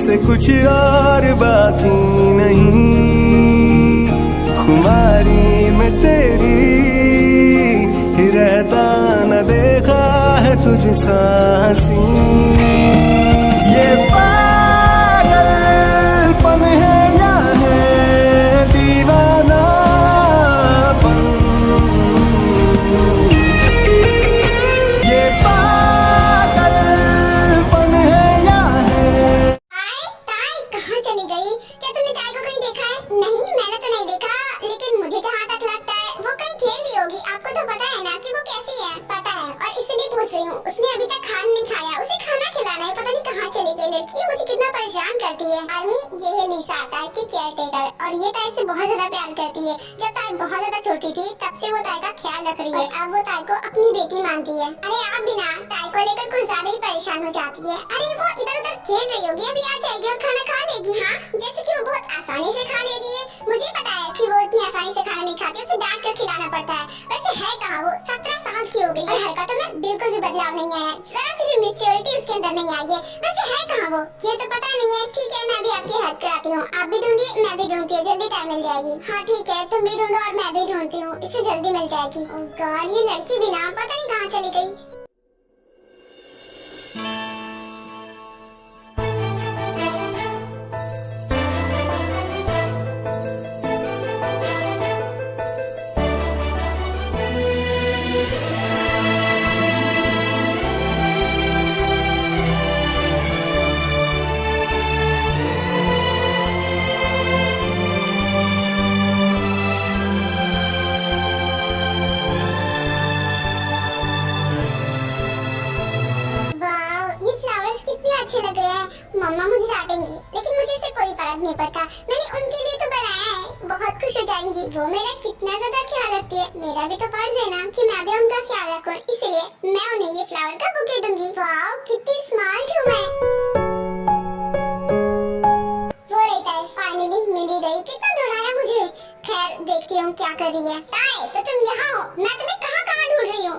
से कुछ और बाकी नहीं, खुमारी में तेरी ही रहता न देखा है तुझ सा हंसी। ये पागलपन है या है दीवानापन, ये पागलपन है या है। ताई कहाँ चली गई? क्या तुमने ताई को कहीं देखा है? नहीं, मैंने तो नहीं देखा, लेकिन मुझे जहाँ तक लगता है वो कहीं खेल रही होगी। आपको तो पता है ना कि वो कैसी है? पता है, और इसलिए पूछ रही हूँ। उसने अभी तक खाना नहीं खाया, उसे खाना खिलाना है। पता नहीं कहाँ चली गई लड़की, मुझे कितना परेशान करती है। आर्मी, ये है लिसा, ताई की केयरटेकर, और ये ताई से बहुत ज्यादा प्यार करती है। जब ताई बहुत ज्यादा छोटी थी तब से वो ताई का ख्याल रख रही है। अब वो ताई को अपनी बेटी मानती है। अरे आप भी ना ताई को लेकर कुछ ज्यादा ही परेशान हो जाती है। अरे वो इधर उधर खेल रही होगी, अभी आ जाएगी और खाना खा लेगी। हाँ, जैसे कि वो बहुत आसानी से खा लेती है। मुझे पता है कि वो इतनी आसानी से खाना नहीं खाती, उसे डांट कर खिलाना पड़ता है। वैसे है कहाँ वो, 17 साल की हो गई है, हरकतों में बिल्कुल भी बदलाव नहीं आया, जरा सी भी मैच्योरिटी उसके अंदर नहीं आई है। वैसे है कहाँ वो, ये तो पता नहीं है। ठीक है, मैं भी आपकी हेल्प कराती हूँ। आप भी ढूंढिए, मैं भी ढूंढती हूँ, जल्दी टाइम मिल जाएगी। हाँ ठीक है, तुम भी ढूंढो और मैं भी ढूंढती हूँ, इसे जल्दी मिल जाएगी। ओह गॉड, ये लड़की भी ना पता नहीं कहाँ चली गई। अच्छे लग रहे हैं। मम्मा मुझे डांटेंगी, लेकिन मुझे इससे कोई फर्क नहीं पड़ता। मैंने उनके लिए तो बनाया है, बहुत खुश हो जाएंगी। वो मेरा कितना ज्यादा ख्याल रखती है, मेरा भी तो फर्ज है ना कि मैं भी उनका ख्याल रखूं। इसलिए मैं उन्हें ये फ्लावर का बुके दूंगी। वाओ, कितनी स्मार्ट हूँ मैं। वो रहता है, फाइनली मिल ही गई। कितना दौड़ाया मुझे। खैर देखती हूँ क्या कर रही है। ताई, तो तुम यहाँ हो? मैं तुम्हें कहाँ कहाँ ढूंढ रही हूँ।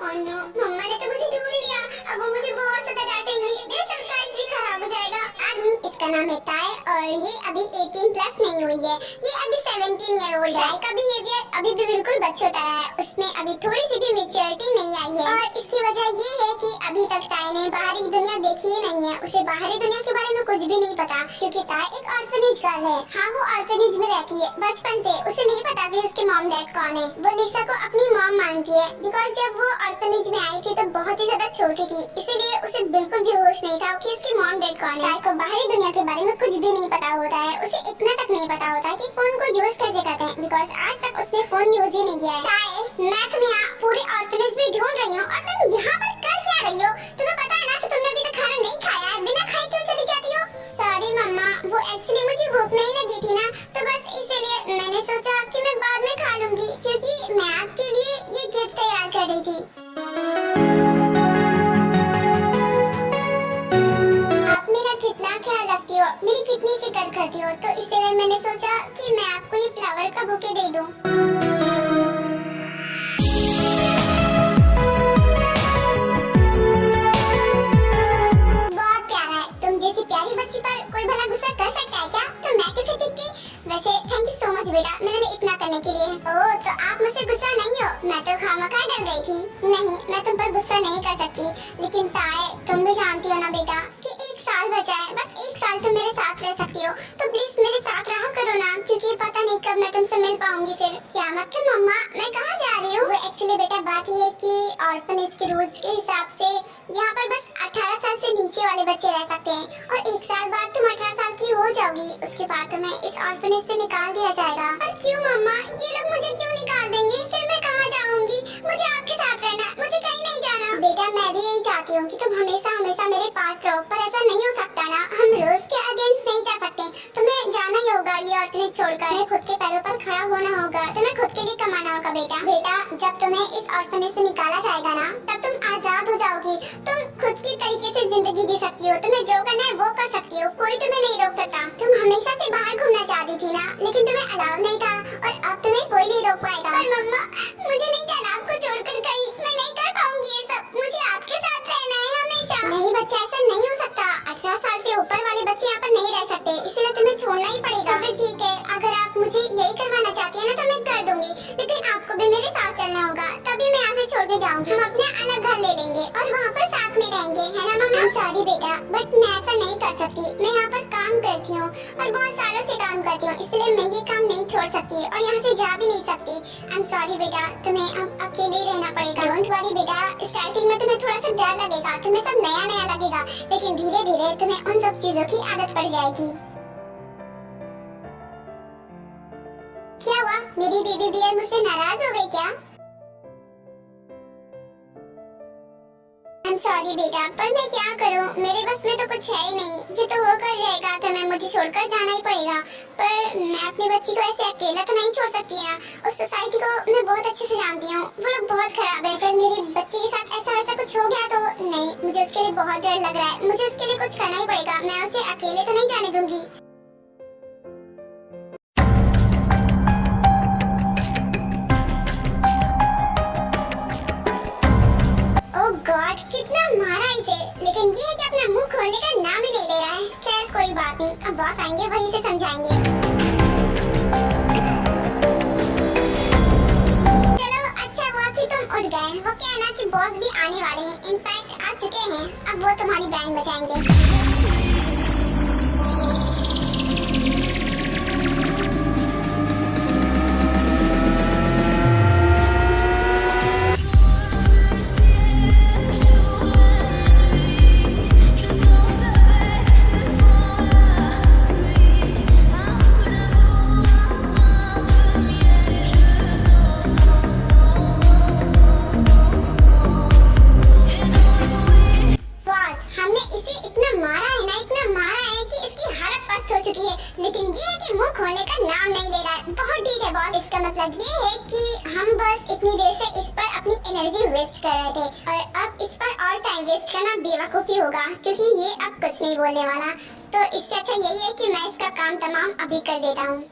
ओह नो, मम्मा ने तो मुझे ढूंढ लिया। अब वो मुझे बहुत ज्यादा डांटेंगी, मेरा सरप्राइज भी खराब हो जाएगा। आदमी, इसका नाम है ताई, और ये अभी 18 प्लस नहीं हुई है, ये अभी 17 ईयर ओल्ड है। का बिहेवियर अभी भी बिल्कुल बच्चों तरह है, उसमें अभी थोड़ी सी भी मैच्योरिटी नहीं आई है। और इसकी वजह ये है कि अभी तक ताई ने बाहरी दुनिया देखी ही नहीं है, उसे बाहरी दुनिया के बारे में कुछ भी नहीं पता, क्योंकि ताई एक ऑर्फनेज गर्ल है। हाँ, वो ऑर्फनेज में रहती है बचपन से। उसे नहीं पता कि उसके मॉम डैड कौन है। वो लिसा को अपनी मॉम मानती है, बिकॉज जब वो ऑर्फनेज में आई थी तो बहुत ही ज्यादा छोटी थी, इसीलिए उसे बिल्कुल भी होश नहीं था कि उसकी मॉम डैड कौन है। ताई को बाहरी दुनिया के बारे में कुछ भी नहीं पता होता है, उसे इतना तक नहीं पता होता है कि फोन को यूज कैसे करते हैं, बिकॉज आज तक उसने फोन यूज ही नहीं किया है। ताई, मैं तुम्हें यहाँ पूरे ऑर्फनेज में ढूंढ रही हूँ, और तुम यहाँ पर कर क्या रही हो? तुम्हें पता है ना कि तुमने अभी तक खाना नहीं खाया है, बिना खाए क्यों चली जाती हो? सॉरी मम्मा, वो एक्चुअली मुझे भूख नहीं लगी थी ना, तो बस इसलिए मैंने सोचा कि मैं बाद में खा लूंगी, क्योंकि मैं आपके लिए ये गिफ्ट तैयार कर रही थी। आप मेरा कितना ख्याल रखती हो, मेरी कितनी फिक्र करती हो, तो इसलिए मैंने सोचा कि मैं आपको ये फ्लावर का बुके दे दूं। बहुत प्यारा है, तुम जैसी प्यारी बच्ची पर कोई भला गुस्सा कर सकता है क्या? तो मैं कैसे टिकती? वैसे थैंक यू सो मच बेटा, मेरे लिए इतना करने के लिए। ओह, तो आप मुझसे गुस्सा नहीं हो? मैं तो खामखा डर गई थी। नहीं, मैं तुम पर गुस्सा नहीं कर सकती, लेकिन ताई, तुम भी जानती हो ना बेटा कि 1 साल बचा है, बस 1 साल तुम मेरे साथ रह सकती हो, तो प्लीज मेरे साथ रहा करो ना, क्योंकि पता नहीं कब मैं तुमसे मिल पाऊंगी फिर। क्या मतलब मम्मा, मैं कहाँ जा रही हूँ? वो एक्चुअली बेटा बात ये है कि ऑर्फनेज के रूल्स के हिसाब से यहाँ पर बस 18 साल से नीचे वाले बच्चे रह सकते हैं, और 1 साल बाद तुम 18 साल की हो जाओगी, उसके बाद तुम्हें इस ऑर्फनेज से निकाल दिया जाएगा। पर क्यों मम्मा, ये लोग मुझे क्यों निकाल देंगे? फिर मैं कहाँ जाऊंगी? मुझे आपके साथ रहना, मुझे कहीं नहीं जाना। बेटा मैं भी यही चाहती हूँ कि तुम हमेशा हमेशा मेरे पास रहो, पर ऐसा नहीं हो सकता ना, हम रोज के अगेंस्ट नहीं जा सकते। तुम्हें जाना ही होगा ये ऑर्फनेज छोड़कर, तुम्हें खुद के पैरों पर खड़ा होना होगा, तुम्हें खुद के लिए कमाना होगा बेटा। बेटा, जब तुम्हें इस ऑर्फनेज से निकाला जाएगा ना, तब तुम आजाद हो जाओगी, तुम खुद की तरीके से जिंदगी जी सकती हो, तुम्हें जो करना है वो कर सकती हो, कोई तुम्हें नहीं रोक सकता। तुम हमेशा से बाहर घूमना चाहती थी ना, लेकिन तुम्हें अलाउ नहीं था, और अब तुम्हें कोई नहीं रोक पाएगा। पर मम्मा, मुझे नहीं जाना आपको छोड़कर कहीं, मैं नहीं कर पाऊंगी ये सब, मुझे आपके साथ रहना है हमेशा। नहीं बच्चा, ऐसा नहीं हो सकता, 18 साल से ऊपर वाले बच्चे यहाँ पर जाऊंगी, हम अपना अलग घर ले लेंगे और वहाँ पर साथ में रहेंगे, है ना मम्मा? सॉरी बेटा, बट मैं ऐसा नहीं कर सकती। मैं यहाँ पर काम करती हूँ और बहुत सालों से काम करती हूँ, इसलिए मैं ये काम नहीं छोड़ सकती और यहाँ से जा भी नहीं सकती। आई एम सॉरी बेटा, तुम्हें अब अकेले रहना पड़ेगा। डोंट वरी बेटा, स्टार्टिंग में तुम्हें थोड़ा सा डर लगेगा, तुम्हें सब नया नया लगेगा, लेकिन धीरे धीरे तुम्हें उन सब चीजों की आदत पड़ जाएगी। क्या हुआ? मेरी बेबी बियर मुझसे नाराज हो गई क्या? I'm sorry बेटा, पर मैं क्या करूं? मेरे बस में तो कुछ है ही नहीं। ये तो होकर रहेगा तो मैं मुझे छोड़कर जाना ही पड़ेगा। पर मैं अपनी बच्ची को ऐसे अकेला तो नहीं छोड़ सकती ना। उस सोसाइटी को मैं बहुत अच्छे से जानती हूँ, वो लोग बहुत खराब है। अगर मेरी बच्ची के साथ ऐसा वैसा कुछ हो गया तो नहीं, मुझे उसके लिए बहुत डर लग रहा है। मुझे उसके लिए कुछ करना ही पड़ेगा। मैं उसे अकेले तो नहीं जाने दूंगी। गॉड, कितना मारा इसे, लेकिन ये है कि अपना मुंह खोलने का नाम ही नहीं ले रहा है। खैर कोई बात नहीं, अब बॉस आएंगे वहीं से समझाएंगे। चलो अच्छा हुआ कि तुम उठ गए। वो क्या है ना कि बॉस भी आने वाले हैं, इनफैक्ट आ चुके हैं। अब वो तुम्हारी बैंड बजाएंगे। लेकिन ये है कि मुंह खोलने का नाम नहीं ले रहा है। बहुत ठीक है बॉस, इसका मतलब ये है कि हम बस इतनी देर से इस पर अपनी एनर्जी वेस्ट कर रहे थे और अब इस पर और टाइम वेस्ट करना बेवकूफी होगा, क्योंकि ये अब कुछ नहीं बोलने वाला। तो इससे अच्छा यही है कि मैं इसका काम तमाम अभी कर देता हूँ।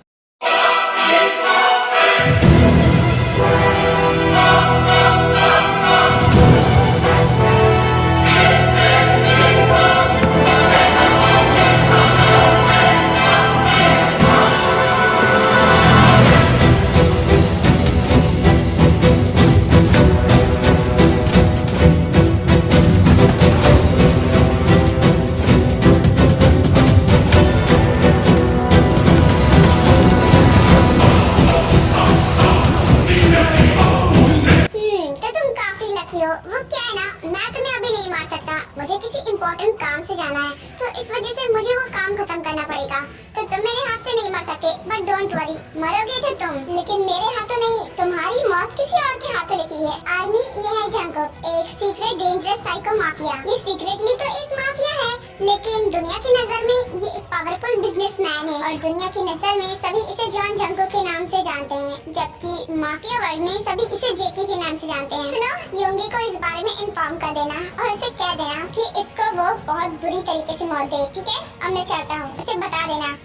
वो क्या है ना, मैं तुम्हें अभी नहीं मार सकता। मुझे किसी इम्पोर्टेंट काम से जाना है, तो इस वजह से मुझे वो काम खत्म करना पड़ेगा। तो तुम मेरे हाथ से नहीं मर सकते, बट डोंट वरी, मरोगे तो तुम, लेकिन मेरे हाथों नहीं। तुम्हारी मौत किसी और के हाथों लिखी है। आर्मी, ये है जंगकुक, एक सीक्रेट डेंजरस साइको माफिया। ये सीक्रेटली तो एक माफिया है, लेकिन दुनिया की नजर में ये एक पावरफुल बिजनेसमैन है और दुनिया की नजर में सभी इसे जॉन जंगकुक के नाम से जानते हैं, जबकि माफिया वर्ल्ड में सभी इसे जेकी के नाम से जानते हैं। सुनो, योंगी को इस बारे में इन्फॉर्म कर देना और उसे कह देना कि इसको वो बहुत बुरी तरीके से मौत दे, ठीक है? अब मैं चलता हूँ, उसे बता देना।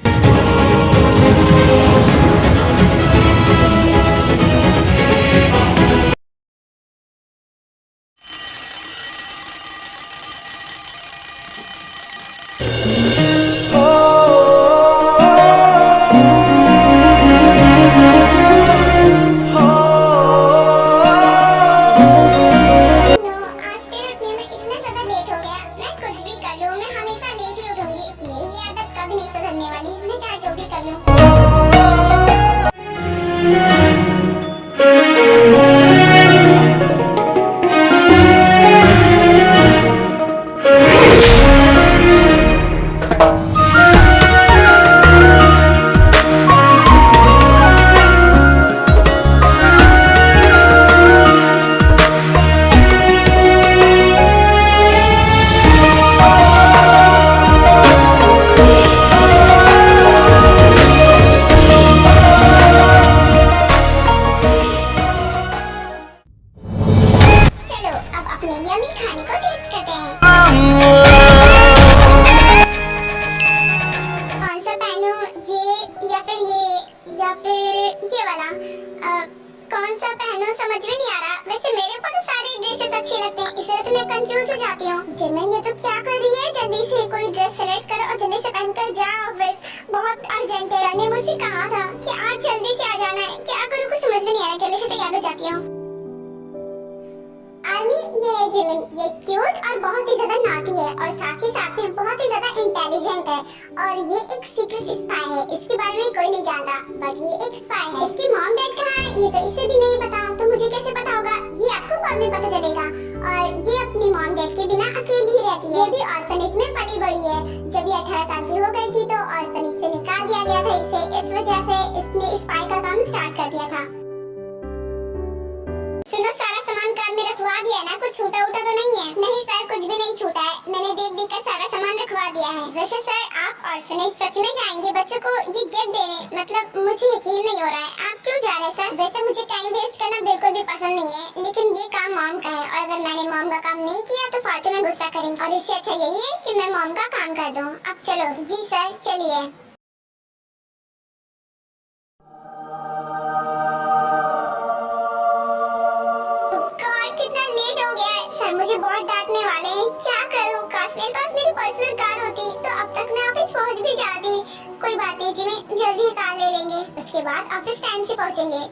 कौन सा पहनूं समझ में नहीं आ रहा। वैसे मेरे को तो सारे ड्रेसेस अच्छे लगते हैं, इसलिए तो मैं कंफ्यूज हो जाती हूँ। जिमिन, ये तो क्या कर रही है? जल्दी से कोई ड्रेस सेलेक्ट करो और जल्दी से पहनकर जाओ ऑफिस, बहुत अर्जेंट है। सर ने मुझसे कहा था कि आज जल्दी से आ जाना है। क्या करूँ कुछ समझ में नहीं आ रहा, जल्दी से तैयार हो जाती हूँ। जिमिन। ये क्यूट और बहुत ही ज्यादा नॉटी है और साथ ही साथ में बहुत ही ज्यादा इंटेलिजेंट है और ये एक सीक्रेट स्पाई है। इसके बारे में कोई नहीं जानता बट ये एक स्पाई है। इसकी मॉम डैड कहाँ है ये तो इसे भी नहीं पता, तो मुझे कैसे पता होगा? ये आपको बाद में पता चलेगा। और ये अपनी मॉम डैड के बिना अकेली ही रहती है। ये भी ऑर्फनेज में पली बड़ी है। जब ये 18 साल की हो गई थी तो ऑर्फनेज से निकाल दिया गया था इसे। इस वजह से इसने स्पाई का काम स्टार्ट कर दिया था। सुनो, सारा सामान कार में रखवा दिया ना? कुछ छूटा उटा तो नहीं है? नहीं सर, कुछ भी नहीं छूटा है। मैंने देख कर सारा सामान रखवा दिया है। वैसे सर, आप ऑर्फनेज सच में जाएंगे बच्चों को ये गिफ्ट देने? मतलब मुझे यकीन नहीं हो रहा है। आप क्यों जा रहे हैं सर? वैसे मुझे टाइम वेस्ट करना बिल्कुल भी पसंद नहीं है, लेकिन ये काम मॉम का है और अगर मैंने मॉम का काम नहीं किया तो फालतू में गुस्सा करेंगे और इससे अच्छा यही है कि मैं मॉम का काम कर दूं। अब चलो। जी सर, चलिए। मुझे बहुत डांटने वाले हैं। क्या करूं? काश मेरे पास मेरी पर्सनल कार होती तो अब तक मैं ऑफिस पहुंच भी जाती। कोई बात नहीं जी, मैं जल्दी कार ले लेंगे, उसके बाद ऑफिस टाइम से पहुंचेंगे।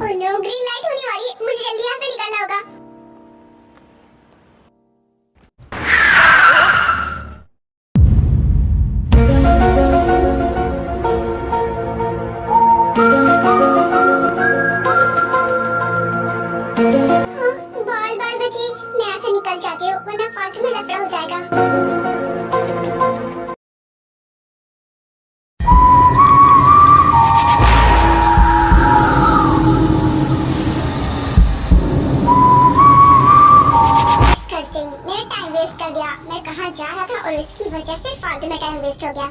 ओह नो, ग्रीन लाइट होने वाली है। मुझे जल्दी यहाँ से निकलना होगा। मैं कहाँ जा रहा था और इसकी वजह से फालतू में टाइम वेस्ट हो गया।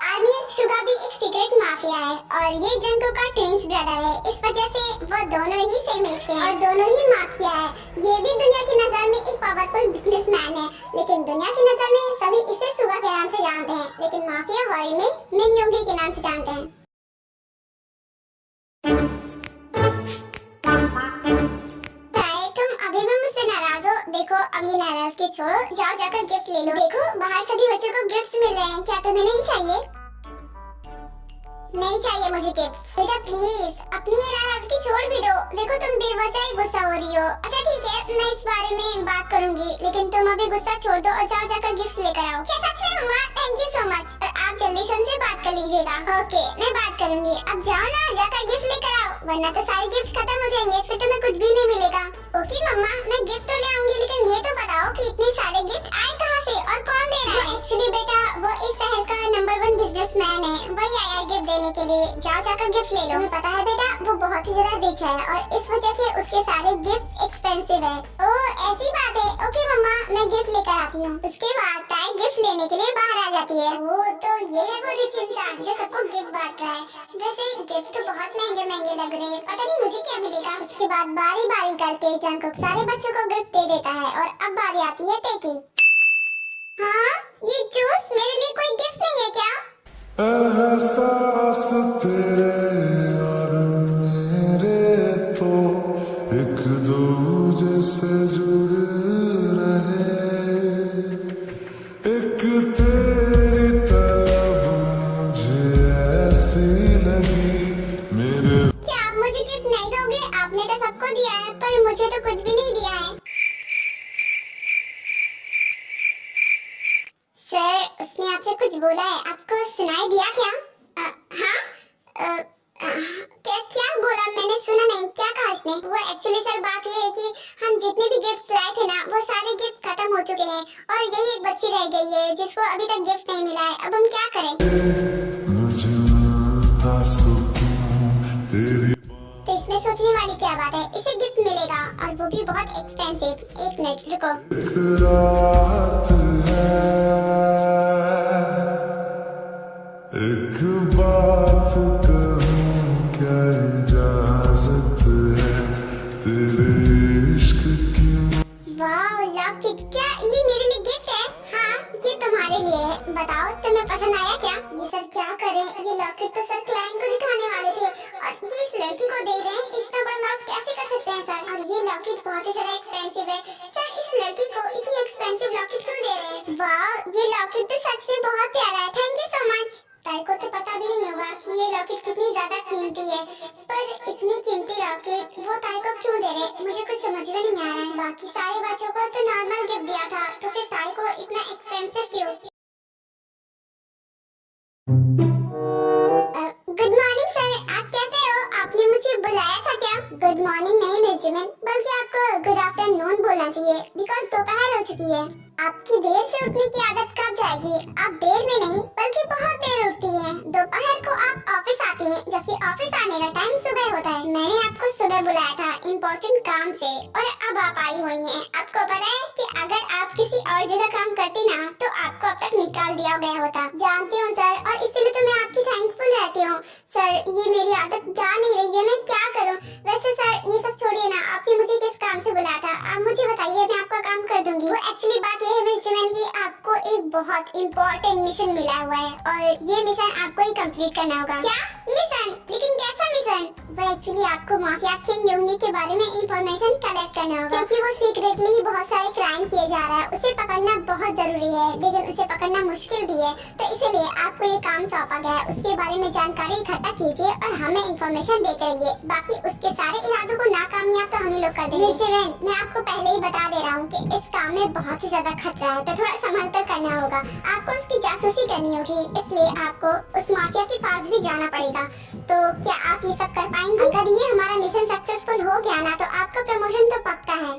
आर्मी शुगा भी एक सीक्रेट माफिया है और ये जंगू का ट्विंस ब्रदर है। इस वजह से वो दोनों ही सेम एज के हैं और दोनों ही माफिया है। ये भी दुनिया की नजर में एक पावरफुल बिजनेसमैन है, लेकिन दुनिया की नजर में सभी इसे शुगा के नाम से जानते हैं, लेकिन माफिया वर्ल्ड में मिनियोंगी के नाम से जानते हैं। देखो, अब ये नाराजगी छोड़ो, जाओ जाकर गिफ्ट ले लो। देखो, बाहर सभी बच्चों को गिफ्ट्स मिल रहे हैं, क्या तुम्हें नहीं चाहिए? नहीं चाहिए मुझे गिफ्ट। बेटा प्लीज अपनी ये नाराजगी छोड़ भी दो। देखो, तुम बेवजह ही गुस्सा हो रही हो। अच्छा ठीक है, मैं इस बारे में बात करूंगी, लेकिन तुम अभी गुस्सा छोड़ दो और जाओ जाकर गिफ्ट लेकर आओ। क्या सच में मम्मा? Thank you so much. और आप जल्दी से उनसे बात कर लीजिएगा। ओके, मैं बात करूंगी। अब जाओ ना, जाकर गिफ्ट लेकर आओ, वरना तो सारे गिफ्ट खत्म हो जाएंगे, फिर तुम्हें कुछ भी नहीं मिलेगा। ओके मम्मा, मैं गिफ्ट तो ले आऊंगी, लेकिन ये तो बताओ कि इतने सारे गिफ्ट आए कहाँ से और कौन दे रहा है? एक्चुअली बेटा, वो इस शहर का नंबर 1 बिजनेसमैन है, वही आया गिफ्ट देने के लिए। जाओ जाकर गिफ्ट ले लो। तुम्हें पता है बेटा, वो बहुत ही ज्यादा रिच है और इस वजह से उसके सारे गिफ्ट एक्सपेंसिव है। ओह ऐसी बात है। ओके मम्मा, मैं गिफ्ट लेकर आती हूँ। उसके बाद ताई गिफ्ट लेने के लिए बाहर आ जाती है। वो तो ये है वो रिच इंसान जो सबको गिफ्ट बांट रहा है। वैसे गिफ्ट तो बहुत महंगे महंगे लग रहे हैं, पता नहीं मुझे क्या मिलेगा। उसके बाद बारी बारी करके जंकुक सारे बच्चों को गिफ्ट दे देता है और अब बारी आती है टेकी। हाँ, ये जूस मेरे लिए कोई गिफ्ट नहीं है क्या? एहसास तेरे और मेरे तो एक दूजे से जुड़ रहे, एक तेरी तलब मुझे ऐसी लगी मेरे। क्या आप मुझे गिफ्ट नहीं दोगे? आपने तो सबको दिया है पर मुझे तो कुछ भी नहीं दिया है। सर, उसने आपसे कुछ बोला है, आपको सुनाई दिया क्या? हाँ, क्या बोला? मैंने सुना नहीं। क्या कहा इसने? वो एक्चुअली सर बात ये है कि हम जितने भी गिफ्ट लाए थे ना, वो सारे गिफ्ट खत्म हो चुके हैं और यही एक बच्ची रह गई है जिसको अभी तक गिफ्ट नहीं मिला है। अब हम क्या करें? मुझे मिलता सुकून तेरी। तो इसमें सोचने वाली क्या बात है? इसे गिफ्ट मिलेगा और वो भी बहुत एक्सपेंसिव। एक मिनट रुको। एक रात है, एक बात कहूँ, क्या इजाजत है तेरे इश्क की? वाह, लव किट। क्या ये मेरे लिए गिफ्ट है? हाँ, ये तुम्हारे लिए है। बताओ तुम्हें पसंद आया क्या? ये सर क्या करें? ये लॉकेट तो सर क्लाइंट को दिखाने वाले थे और ये इस लड़की को दे रहे हैं। इतना बड़ा लॉस कैसे कर सकते हैं सर? और ये लॉकेट बहुत ही ज्यादा एक्सपेंसिव है। सर इस लड़की को इतनी एक्सपेंसिव लॉकेट क्यों दे रहे हैं? वाह, ये लॉकेट तो सच में बहुत प्यारा है। Thank you so much. ताई को तो पता भी नहीं होगा कि ये लॉकेट कितनी ज्यादा कीमती है, पर इतनी कीमती लॉकेट वो ताई को क्यों दे रहे, मुझे कुछ समझ में नहीं आ रहा है। बाकी सारे बच्चों को तो नॉर्मल गिफ्ट दिया था, तो फिर ताई को इतना एक्सपेंसिव क्यों? गुड मॉर्निंग सर, आप कैसे हो? आपने मुझे बुलाया था क्या? गुड मॉर्निंग नहीं बेंजामिन, बल्कि आपको गुड आफ्टरनून बोलना चाहिए, बिकॉज दोपहर हो चुकी है। आपकी देर से उठने की आदत कब जाएगी? आप देर में नहीं बल्कि बहुत देर उठती हैं। दोपहर को आप ऑफिस आती हैं, जबकि ऑफिस आने का टाइम सुबह होता है। मैंने आपको सुबह बुलाया था इम्पोर्टेंट काम से, और अब आप आई हुई हैं। आपको पता है कि अगर आप किसी और जगह काम करती ना, तो आपको अब तक निकाल दिया गया होता। जानती हूँ सर, और इसलिए तो मैं आपकी थैंकफुल रहती हूँ। सर, ये मेरी आदत जा नहीं रही है, मैं क्या करूँ? वैसे सर, ये सब छोड़िए ना, आपने मुझे किस काम से बुलाया था? आप मुझे बताइए, मैं आपका काम कर दूंगी। वो एक्चुअली बात ये है बेंजामिन कि आपको एक बहुत इम्पोर्टेंट मिशन मिला हुआ है, और ये मिशन आपको ही कंप्लीट करना होगा। क्या मिशन? लेकिन कैसा मिशन? वो एक्चुअली आपको माफिया किंग योंगी के बारे में इंफॉर्मेशन कलेक्ट करना होगा, क्योंकि वो सीक्रेटली ही बहुत सारे क्राइम किए जा रहा है। उसे पकड़ना बहुत जरूरी है, लेकिन उसे पकड़ना मुश्किल भी है, तो इसलिए आपको ये काम सौंपा गया है। उसके बारे में जानकारी इकट्ठा कीजिए और हमें इंफॉर्मेशन देते रहिए। बाकी उसके सारे इरादों को नाकामयाब तो हम ही लोग कर देंगे। बेंजामिन, मैं आपको पहले ही बता दे रहा हूँ कि इस काम में बहुत ही ज्यादा खतरा है, तो थोड़ा संभल कर करना होगा। आपको उसकी जासूसी करनी होगी, इसलिए आपको उस माफिया के पास भी जाना पड़ेगा। तो क्या आप ये सब कर पाएंगे? अगर ये हमारा मिशन सक्सेसफुल हो गया ना, तो आपका प्रमोशन तो पक्का है।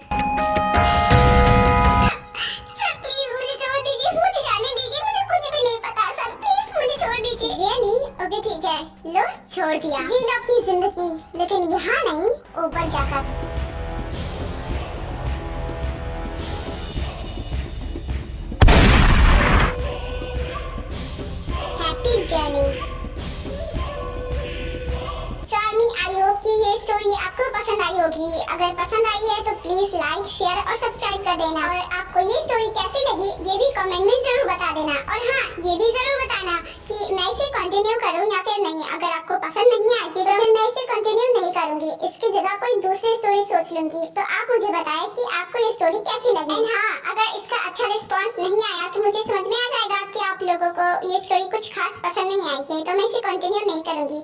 सर प्लीज मुझे छोड़ दीजिए, मुझे जाने दीजिए, मुझे कुछ भी नहीं पता। सर प्लीज मुझे छोड़ दीजिए। रियली? ओके ठीक है, लो छोड़ दिया। जी लो अपनी जिंदगी, लेकिन यहाँ नहीं, ऊपर जाकर। Happy journey. आई होप कि ये स्टोरी आपको पसंद आई होगी। अगर पसंद आई है तो प्लीज लाइक, शेयर और सब्सक्राइब कर देना। और आपको ये स्टोरी कैसी लगी ये भी कमेंट में जरूर बता देना। और हाँ, ये भी जरूर बताना कि मैं इसे कंटिन्यू करूँ या फिर नहीं। अगर आपको पसंद नहीं आएगी तो फिर मैं इसे कंटिन्यू नहीं करूँगी, इसकी जगह कोई दूसरी स्टोरी सोच लूंगी। तो आप मुझे बताएं कि आपको ये स्टोरी कैसी लगी। एंड हाँ, अगर इसका अच्छा रिस्पॉन्स नहीं आया तो मुझे समझ में आ जाएगा कि आप लोगों को ये स्टोरी कुछ खास पसंद नहीं आई है, तो मैं इसे कंटिन्यू नहीं करूँगी।